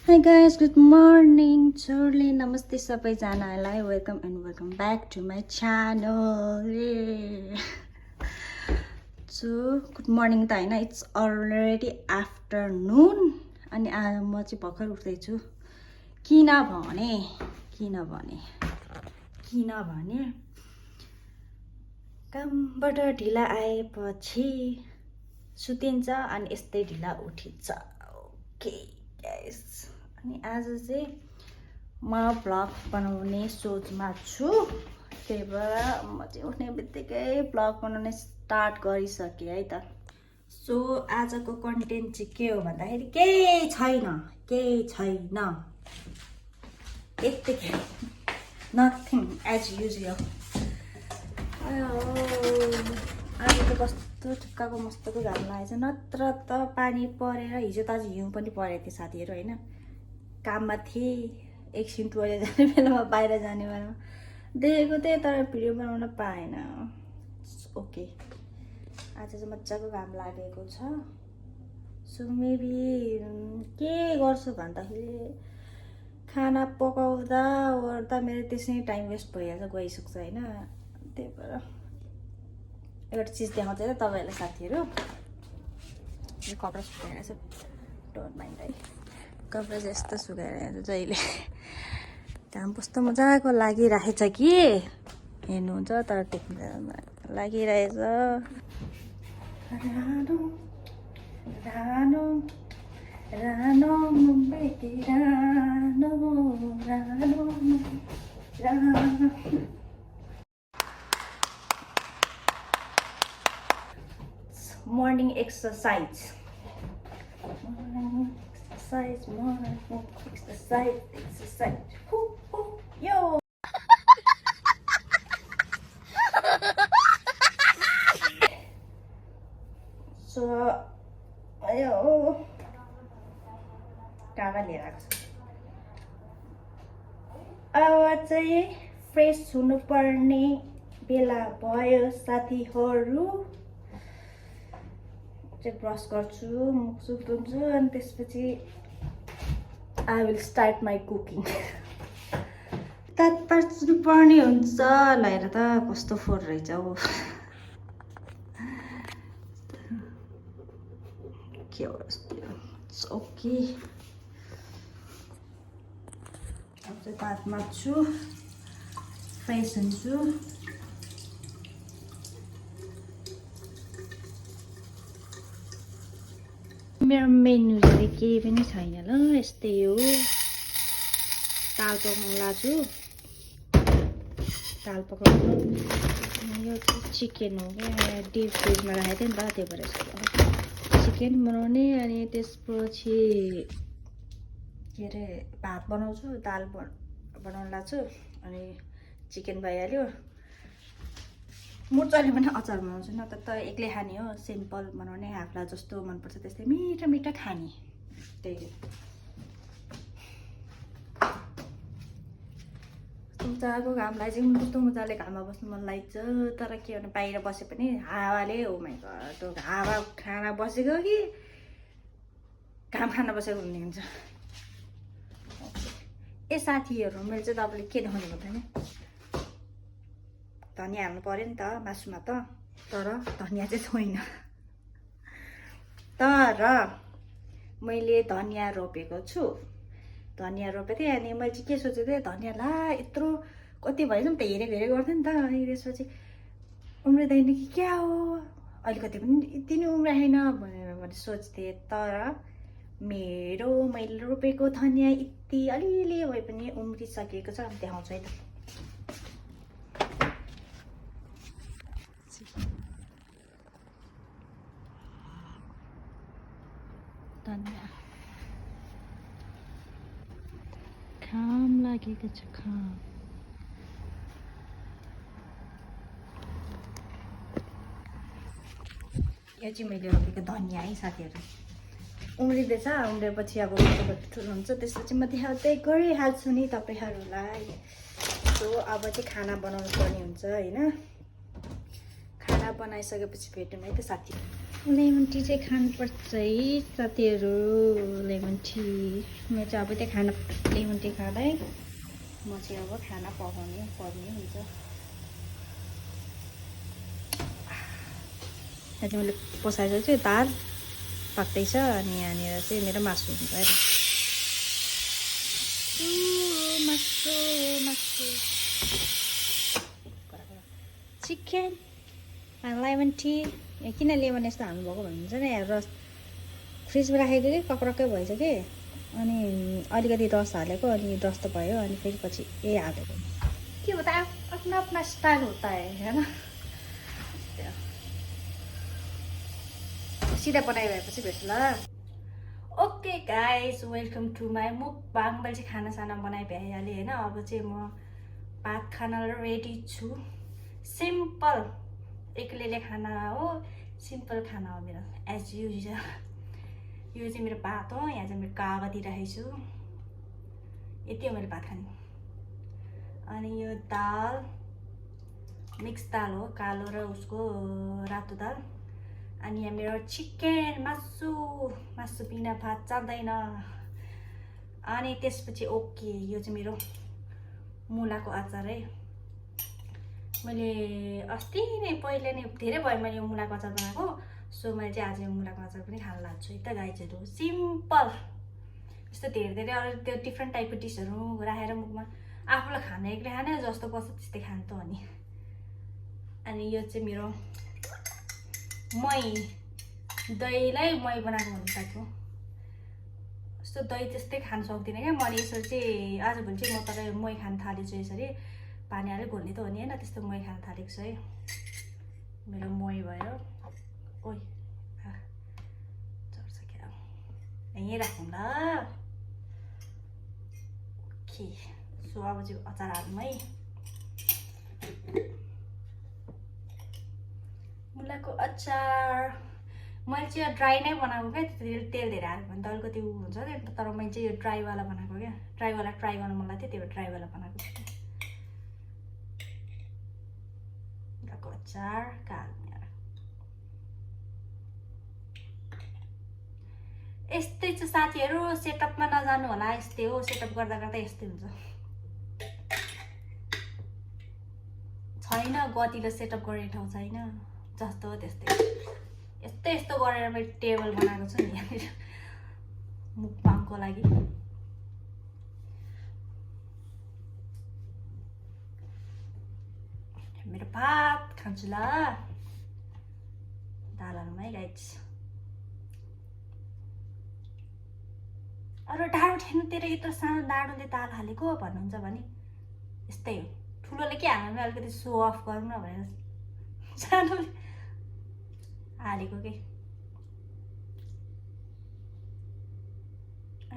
Hi guys, good morning. Surely namaste सबैजनालाई. Welcome and welcome back to my channel. So good morning त हैन, it's already afternoon. अनि आज म चाहिँ भर्खर उठ्दैछु. किनभने कामबाट ढिला आएपछि सुतिन्छ अनि यस्तै ढिला उठिन्छ. ओके गाइस, अनि आज चाहिँ म भ्लग बनाउने सोचमा छु. त्यही भएर म चाहिँ उठ्ने बित्तिकै भ्लग बनाउने स्टार्ट गरिसकेँ है त. सो आजको कन्टेन्ट चाहिँ के हो भन्दाखेरि केही छैन. यत्तिकै नथिङ एज युजुअल. आज त कस्तो ठुक्काको मस्तको घाम लागेछ. नत्र त पानी परेर हिजो त आज हिउँ पनि परेको थियो साथीहरू होइन. काममा थिएँ, एकछिन टोइलेट जाने बेलामा बाहिर जाने बेलामा देखेको थिएँ तर भिडियो बनाउन पाएन. ओके, आज चाहिँ मजाको घाम लागेको छ. सो मेबी के गर्छु भन्दाखेरि खाना पकाउँदा ओर्दा मेरो त्यसै टाइम वेस्ट भइहाल्छ, गइसक्छ होइन. त्यही भएर एउटा चिज देखाउँछ त तपाईँहरूलाई साथीहरू. कपडा सुकाइरहेको छु, डोन्ट माइन्ड है. कपडा चाहिँ यस्तो सुकाइरहेको छु जहिले. घाम कस्तो मजाको लागिरहेछ कि हेर्नुहुन्छ तर देख्दैन, लागिरहेछ. रानो रानो मुम्बईकी रानो रानो रानो. Morning exercise. Morning exercise. Yo. So, ayo. काका लिएर आएको छ. अब चाहिँ फ्रेस हुनुपर्ने बेला भयो साथीहरू. चाहिँ ब्रस गर्छु, मुख सुख धुन्छु अनि त्यसपछि I will start my cooking. तात्पर्नु पर्ने हुन्छ. हेर त कस्तो फोहोर रहेछ हो. के हो ओके. अब चाहिँ दाँत माझ्छु, फ्रेस हुन्छु. मेरो मेन्यू चाहिँ केही पनि छैन ल, यस्तै हो. दाल पकाउनु लाग्छु. दाल पकाउनु यो चिकन हो क्या, डिप फ्रिजमा राखेको थिएँ नि त, त्यही भएर चिकन बनाउने. अनि त्यसपछि के अरे भात बनाउँछु, दाल बनाउनु लाग्छु. अनि चिकन भइहाल्यो. मुर्चले पनि अचार बनाउँछु, न त एक्लै खाने हो. सिम्पल बनाउने, आफूलाई जस्तो मनपर्छ त्यस्तै मिठो खाने. त्यही मजाको घामलाई चाहिँ कस्तो मजाले घाममा बस्नु मन लाग्छ. तर के भने बाहिर बसे पनि हावाले हो माइ गड, हावा खाना बसेको कि घाम खाना बसेको हुने हुन्छ. ए साथीहरू, मैले चाहिँ तपाईँले के देखाउनु पर्दैन, धनियाँ हाल्नु पऱ्यो नि त मासुमा त. तर धनियाँ चाहिँ छैन. तर मैले धनियाँ रोपेको छु. धनियाँ रोपेको थिएँ. अनि मैले चाहिँ के सोचेको थिएँ, धनियाँ ला यत्रो कति भएछ नि त, हेरेको गर्थेँ नि त. अनि त्यसपछि उम्रिँदैन कि क्या हो, अलिकति पनि यति नै उम्राएन भनेर सोच्थेँ. तर मैले रोपेको धनियाँ यति अलिअलि भए पनि उम्रिसकेको छ. देखाउँछु है त. घाम लागेको छ. यो चाहिँ मैले रोपेको धनियाँ है साथीहरू. उम्रिँदैछ. उम्रेपछि अब ठुलो हुन्छ, त्यसपछि म देखाउँदै गरिहाल्छु नि तपाईँहरूलाई. सो अब चाहिँ खाना बनाउनु पर्ने हुन्छ होइन. खाना चिया बनाइसकेपछि भेटौँ है त साथी। लेमन टी चाहिँ खानुपर्छ है साथीहरू। लेमन टी म चाहिँ अब त्यही खाना लेमन टी खाँदै म चाहिँ अब खाना पकाउनु पर्ने हुन्छ। यहाँ चाहिँ मैले पसाएको चाहिँ दाल पाक्दैछ अनि यहाँनिर चाहिँ मेरो मासु हुन्छ है। मासु मासु चिकन लेमन टी। किन लेमन यस्तो हाल्नुभएको भन्नुहुन्छ नि, रस फ्रिजमा राखेको कि कक्रक्कै भएछ कि, अनि अलिकति रस हालेको अनि रस त भयो, अनि फेरि पछि हालेको के हो त। आफ्नो आफ्नो स्टाइल होता है होइन। सिधा बनाइ भएपछि भेट्छु ल। Okay guys, welcome to my mukbang. मैले चाहिँ खानासाना बनाइ भइहालेँ होइन। अब चाहिँ म भात खान रेडी छु। सिम्पल एक्लैले खाना हो, सिम्पल खाना हो मेरो एज युजुअल। यो चाहिँ मेरो भात हो, यहाँ चाहिँ मेरो कागती राखेको छु। यति हो मैले भात खाने। अनि यो दाल मिक्स दाल हो, कालो र उसको रातो दाल। अनि यहाँ मेरो चिकन मासु बिना भात चाल्दैन। अनि त्यसपछि ओके, यो चाहिँ मेरो मुलाको अचार है। मैले अस्ति नै पहिला नै धेरै भयो मैले यो मुलाको अचार बनाएको, सो मैले चाहिँ आज यो मुलाको अचार पनि खान लाग्छु है त गाइजहरू। सिम्पल यस्तो धेरै अरू त्यो डिफ्रेन्ट टाइपको डिसहरू राखेर मुखमा आफूलाई खाने एक्लै खाने जस्तो पर्छ त्यस्तै खानु त हो नि। अनि यो चाहिँ मेरो मही, दहीलाई मही बनाएको भन्नु सक्छु। यस्तो दही त्यस्तै खान सक्दिनँ क्या मैले। यसरी चाहिँ आजभोलि चाहिँ म तपाईँ मही खान थालेछु। यसरी पानी हालेर घोल्ने त हो नि होइन, त्यस्तो मही खान थालेको छु है। मेरो मही भयो। ओइ चढ्छ क्या, यहीँ राखौँ ल। ओके, सो अब चाहिँ अचार हालौँ है। मुलाको अचार मैले चाहिँ ड्राई नै बनाएको क्या, तेल धेरै हाल्यो भने त अलिकति उ हुन्छ क्या। तर मैले चाहिँ यो ड्राईवाला बनाएको क्या, ड्राईवाला ट्राई गर्नु मन लाग्थ्यो, त्यही भएर ड्राईवाला बनाएको छु। मुलाको अचार यस्तै छ साथीहरू। सेटअपमा नजानु होला, यस्तै हो। सेटअप गर्दा गर्दा यस्तै हुन्छ। छैन गतिलो सेटअप गर्ने ठाउँ छैन, जस्तो हो त्यस्तै। यस्तो गरेर मैले टेबल बनाएको छु नि यहाँनिर मुकबाङको लागि। मेरो भात खान्छु ल। दाल हालौँ है गाइज। अरू डाडु ठेल्नु तेरो यत्रो सानो डाडुले दाल हालेको भन्नुहुन्छ भने यस्तै हो। ठुलोले के हाल्नु, अलिकति सो अफ गरौँ न भनेर सानोले हालेको के।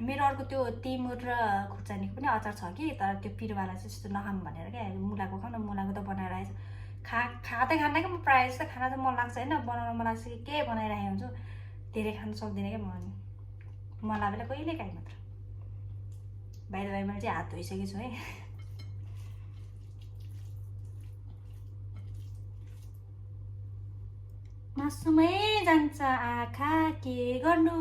मेरो अर्को त्यो तिमुर र खुर्सानीको पनि अचार छ कि, तर त्यो पिरोवाला चाहिँ त्यस्तो नखाऊँ भनेर क्या। मुलाको खाउँ न, मुलाको त बनाएर आएछ। खाँदै खाँदै क्या म प्रायः जस्तो खाना त मन लाग्छ होइन, बनाउन मन लाग्छ कि के बनाइरहेको हुन्छु। धेरै खानु सक्दिनँ क्या म। मलाई बेला कहिले काहीँ मात्र। बाहिर मैले चाहिँ हात धोइसकेको छु है। मासुमै जान्छ आँखा, के गर्नु।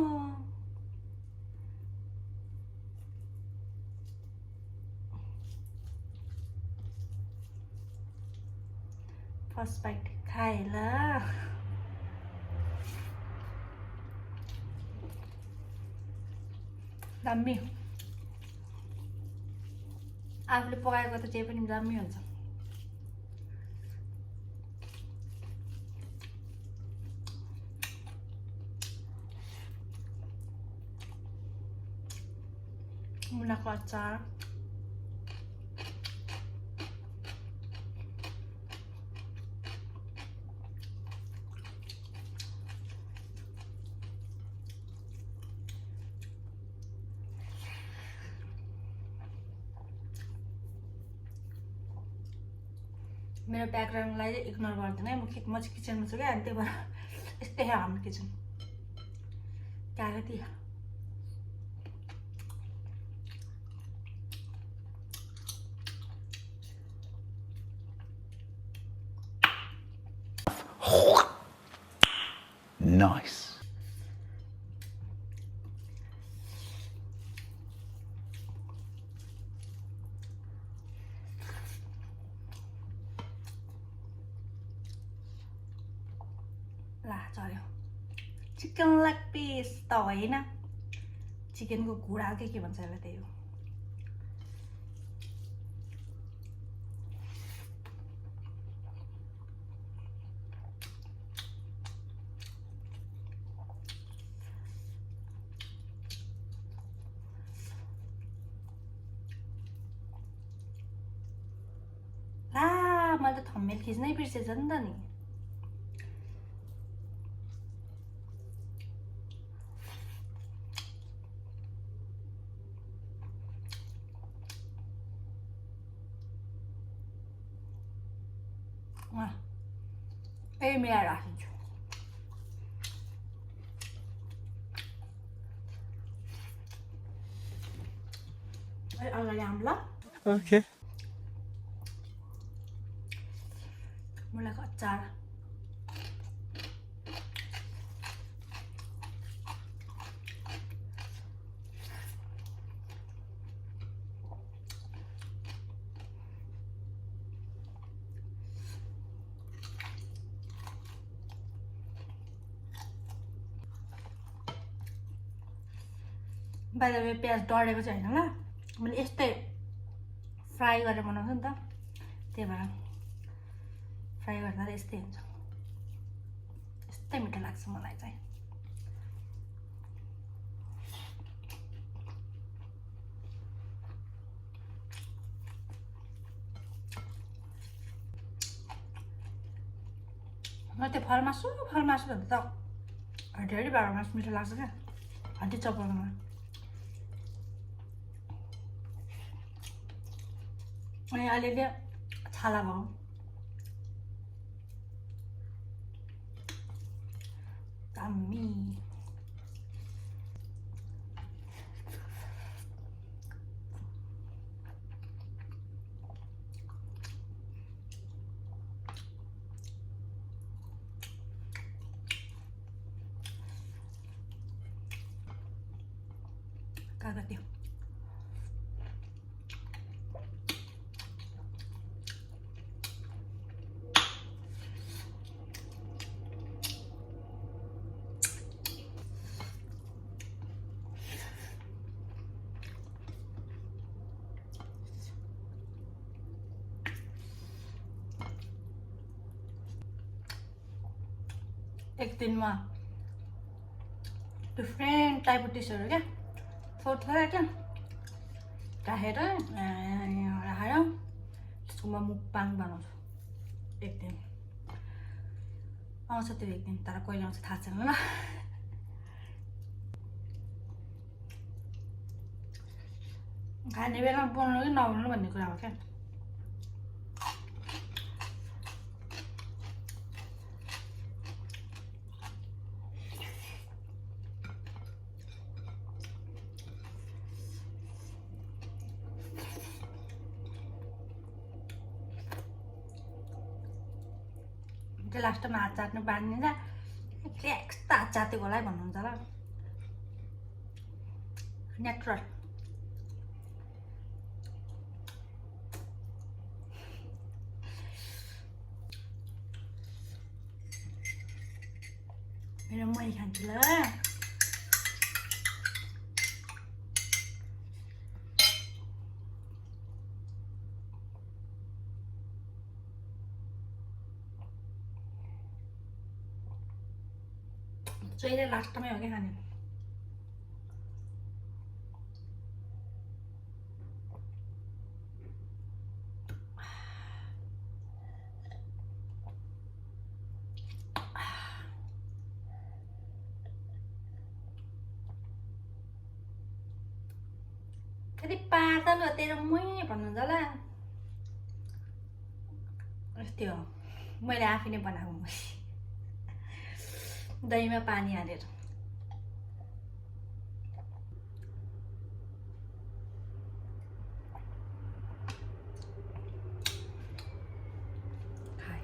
फर्स्ट बाइट खाए ल। दामी आफूले पकाएको त जे पनि दामी हुन्छ। मुलाको अचार मेरो ब्याकग्राउन्डलाई चाहिँ इग्नोर गर्दैन है। म चाहिँ किचनमा छु क्या, अनि त्यही भएर यस्तै हो हाम्रो किचन। कागती Nice. ला चल्यो चिकन लेग पिस त होइन चिकनको घुँडा के भन्छ यसलाई त्यही हो ला मैले त थम्मेल खिच्नै बिर्सेछ नि त नि यही मिलाएर राखिदिन्छु अगाडि आउँ ल Okay. मुलाको अचार बाहिर प्याज डढेको चाहिँ होइन ल मैले यस्तै फ्राई गरेर बनाउँछु नि त त्यही भएर फ्राई गर्दा यस्तै हुन्छ यस्तै मिठो लाग्छ मलाई चाहिँ म त्यो फलमासु भन्दा त धेरै बाह्र मासु मिठो लाग्छ क्या हड्डी चपाउनुमा अनि अलिअलि छाला भयो दामी काका त्यो एक दिनमा डिफ्रेन्ट टाइपको डिसहरू क्या थोरै क्या राखेर त्यसको म मुक्बाङ बनाउँछु एक दिन आउँछ त्यो एक दिन तर कहिले आउँछ थाहा छैन ल खाने बेलामा बनाउनु कि नबनाउनु भन्ने कुरा हो क्या त्यो लास्टमा हात चाट्नु बाँधिन्छ एक्स्ट्रा हात चाटेको होला है भन्नुहुन्छ ल नेचुरल मेरो मै खान्छु ल जहिले लास्टमै हो क्या खाने कति पातलो तेरो मै भन्नुहुन्छ होला यस्तै हो मैले आफै नै बनाएको मै दहीमा पानी हालेर खाए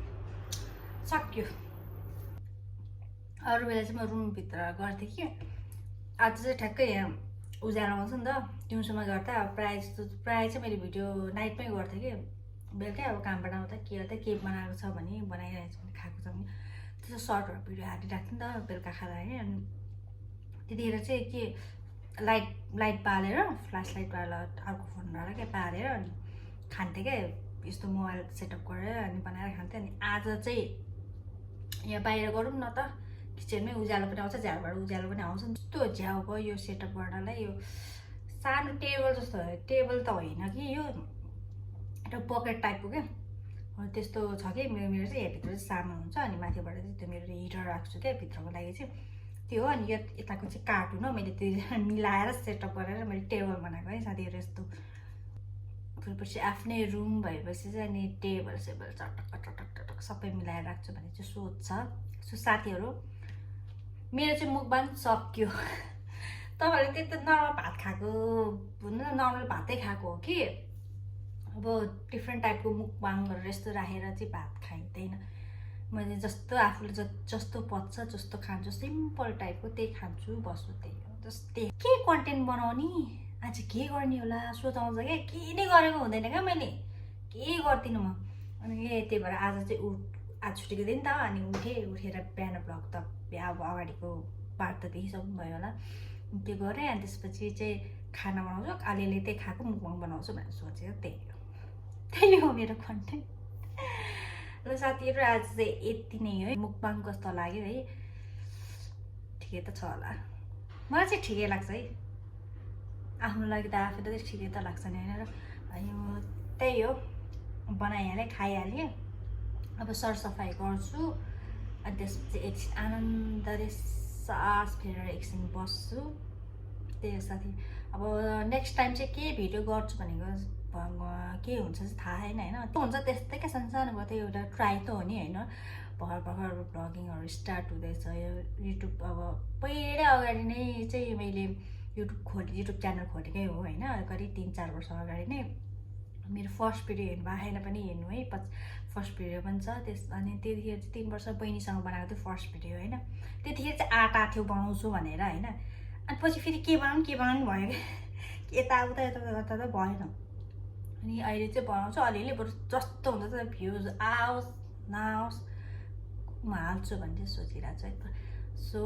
सक्यो अरू बेला चाहिँ म रुमभित्र गर्थेँ कि आज चाहिँ ठ्याक्कै यहाँ उज्यालो आउँछ नि त दिउँसोमा गर्दा अब प्रायः चाहिँ मैले भिडियो नाइटमै गर्थेँ कि बेलुकै अब कामबाट आउँदा के बनाएको छ भने बनाइरहेको छ भने खाएको छ भने त्यस्तो सर्टहरू भिडियो हालिराख्थेँ नि त बेलुका खाँदा होइन अनि त्यतिखेर चाहिँ के लाइट बालेर फ्ल्यास लाइट बालेर अर्को फोनबाट क्या बालेर अनि खान्थेँ क्या यस्तो मोबाइल सेटअप गरेर अनि बनाएर खान्थेँ अनि आज चाहिँ यहाँ बाहिर गरौँ न त किचनमै उज्यालो पनि आउँछ झ्यालबाट उज्यालो पनि आउँछ कस्तो झ्याउ भयो यो सेटअप गर्नलाई यो सानो टेबल जस्तो टेबल त होइन कि यो एउटा पकेट टाइपको क्या त्यस्तो छ कि मेरो चाहिँ यहाँभित्र चाहिँ सामान हुन्छ अनि माथिबाट चाहिँ त्यो मेरो हिटर राख्छु क्या भित्रको लागि चाहिँ त्यो हो अनि यताको चाहिँ कार्टुन हो मैले त्यो मिलाएर सेटअप गरेर मैले टेबल बनाएको है साथीहरू यस्तो त्यसपछि आफ्नै रुम भएपछि चाहिँ अनि टेबल सेबल चटक सबै मिलाएर राख्छु भने चाहिँ सोच सो साथीहरू मेरो चाहिँ मुखबाङ सक्यो तपाईँहरूले त्यही त नर्मल भात खाएको नर्मल भातै खाएको हो कि अब डिफ्रेन्ट टाइपको मुखबाङहरू यस्तो राखेर चाहिँ भात खाइँदैन मैले जस्तो आफूले जस्तो पच्छ जस्तो खान्छु सिम्पल टाइपको त्यही खान्छु बस्छु त्यही हो जस्तै के कन्टेन्ट बनाउने आज के गर्ने होला सोचाउँछ क्या के नै गरेको हुँदैन क्या मैले के गर्दिनँ म अनि त्यही भएर आज चाहिँ आज छुट्टीको दिन त अनि उठेर बिहान भ्लग त अब अगाडिको बात त देखिसक्नु भयो होला त्यो गरेँ अनि त्यसपछि चाहिँ खाना बनाउँछु अलिअलि त्यही खाएको मुखबाङ बनाउँछु भनेर सोचेको त्यही हो मेरो कन्टेन्ट ल साथीहरू आज चाहिँ यति नै है मुखबाङ कस्तो लाग्यो है ठिकै त छ होला मलाई चाहिँ ठिकै लाग्छ है आफ्नो लागि त आफै त ठिकै त लाग्छ नि होइन र यो त्यही हो बनाइहालेँ खाइहालेँ अब सरसफाइ गर्छु अनि त्यसपछि एकछिन आनन्दले सास फेरेर एकछिन बस्छु त्यही हो साथी अब नेक्स्ट टाइम चाहिँ के भिडियो गर्छु भनेको के हुन्छ चाहिँ थाहा छैन होइन त्यो हुन्छ त्यस्तै क्या सानोको त्यो एउटा ट्राई त हो नि होइन भर्खर भ्लगिङहरू स्टार्ट हुँदैछ यो युट्युब अब पहिल्यै अगाडि नै चाहिँ मैले युट्युब च्यानल खोलेकै हो होइन करिब 3-4 वर्ष अगाडि नै मेरो फर्स्ट भिडियो हेर्नु आएन पनि हेर्नु है फर्स्ट भिडियो पनि छ त्यस अनि त्यतिखेर चाहिँ 3 वर्ष बहिनीसँग बनाएको थियो फर्स्ट भिडियो होइन त्यतिखेर चाहिँ आँटा थियो बनाउँछु भनेर होइन अनि पछि फेरि के बनाउनु भयो क्या यताउता गर्दा त भएन अनि अहिले चाहिँ बनाउँछु अलिअलि बरु जस्तो हुन्छ त भ्युज आओस् नआओस् म हाल्छु भन्ने सोचिरहेको छु है सो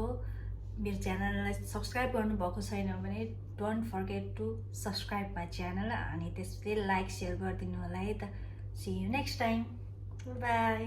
मेरो च्यानललाई सब्सक्राइब गर्नुभएको छैन भने don't forget to subscribe my channel अनि त्यसपछि लाइक सेयर गरिदिनु होला है त see you next time by